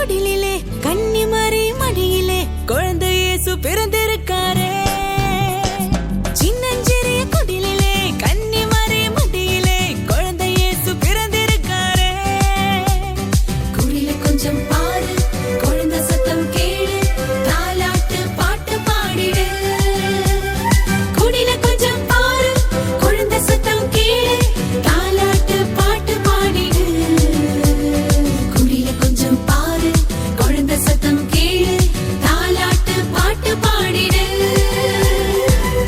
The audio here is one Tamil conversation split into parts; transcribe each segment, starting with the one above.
குடிலிலே கன்னிமரி மடியிலே குழந்தை இயேசு பிறந்திருக்காரே. சின்னஞ்சிறிய குடிலிலே கன்னிமரி மடியிலே குழந்தை இயேசு பிறந்திருக்காரே. குடில கொஞ்சம் பாரு, குழந்தை சத்தம் கேளு, தாலாட்டு பாட்டு பாடிடு. குடில கொஞ்சம் பாரு, குழந்தை சத்தம் கேளு, தாலாட்டு பாட்டு பாடிடு. குடில கொஞ்சம் பாரு, குழந்தை சத்தம் கேளு, தாலாட்டு பாட்டு பாடிடு.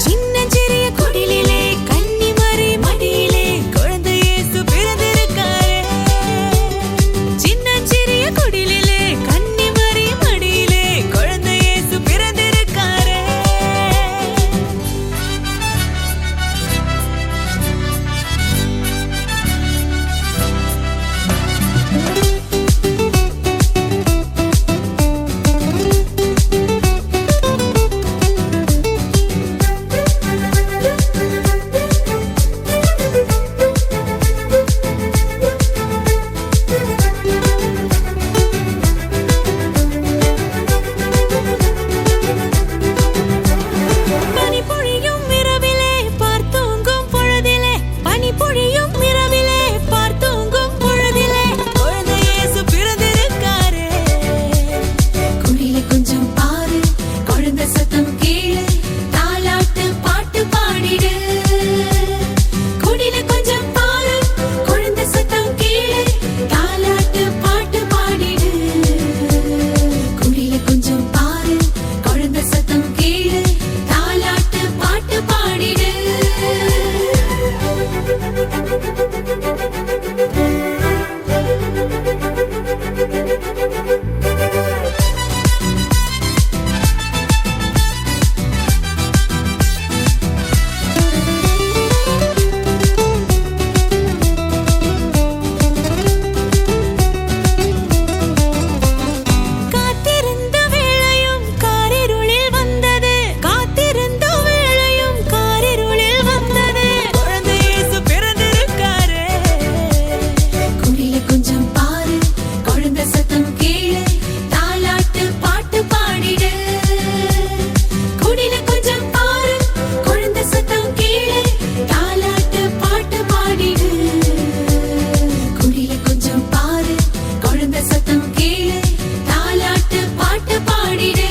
சின்னஞ்சிறிய குடிலிலே கன்னிமரி மடியிலே குழந்தை இயேசு பிறந்திருக்காரே. சின்னஞ்சிறிய குடிலிலே கன்னிமரி மடியிலே குழந்தை இயேசு பிறந்திருக்காரே. பனி பொழியும் இரவிலே பார்த்தூங்கும் பொழுதிலே, பனி பொழியும் இரவிலே பார்த்தூங்கும் பொழுதிலே குழந்தை இயேசு பிறந்திருக்காரே. குடில கொஞ்சம் பாரு, குழந்தை சத்தம் கேளு, தாலாட்டு பாட்டு பாடிடு. குடில கொஞ்சம் பாரு, குழந்தை சத்தம் கேளு, தாலாட்டு பாட்டு பாடிடு. குடில கொஞ்சம் பாரு, குழந்தை சத்தம் கேளு, தாலாட்டு பாட்டு பாடிடு. காத்திருந்த வேளையும் காரிருளில் வந்தது, காத்திருந்த வேளையும் காரிருளில் வந்தது குழந்தை இயேசு பிறந்திருக்காரே. குடில கொஞ்சம் பாரு, குழந்தை சத்தம் கேளு, தாலாட்டு பாட்டு பாடிடு. குடில கொஞ்சம் பாரு, குழந்தை சத்தம் கேளு, தாலாட்டு பாட்டு பாடிடு. குடில கொஞ்சம் பாரு, குழந்தை சத்தம் கேளு, தாலாட்டு பாட்டு பாடிடு.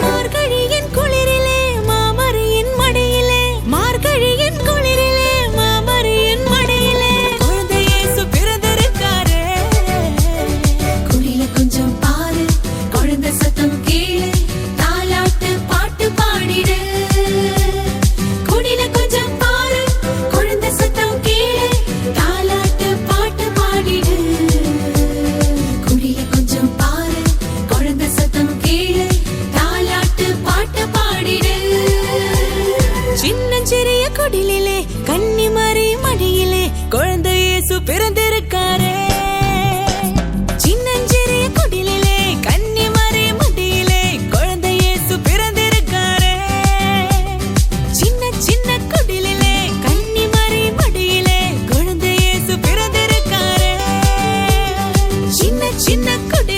மார்கழியின் குளிரிலே மாமரியின் மடியிலே, மார்கழியின் குளிரிலே மாமரியின் மடியிலே குழந்தை இயேசு பிறந்திருக்காரே. குடில கொஞ்சம் பாரு, குழந்தை சத்தம் கேளு, தாலாட்டு பாட்டு பாடிடு. குடில கொஞ்சம் பாரு, குழந்தை சத்தம் கேளு, தாலாட்டு பாட்டு பாடிடு. குடில கொஞ்சம் பாரு, குழந்தை சத்தம் கேளு, தாலாட்டு பாட்டு பாடிடு. சின்னஞ்சிறிய குடிலிலே கன்னிமரி மடியிலே குழந்தை இயேசு பிறந்திருக்காரே. சின்னஞ்சிறிய குடிலிலே கன்னிமரி மடியிலே குழந்தை இயேசு பிறந்திருக்காரே. சின்ன சின்ன குடிலிலே கன்னிமரி மடியிலே குழந்தை இயேசு பிறந்திருக்காரே. சின்ன சின்ன குடி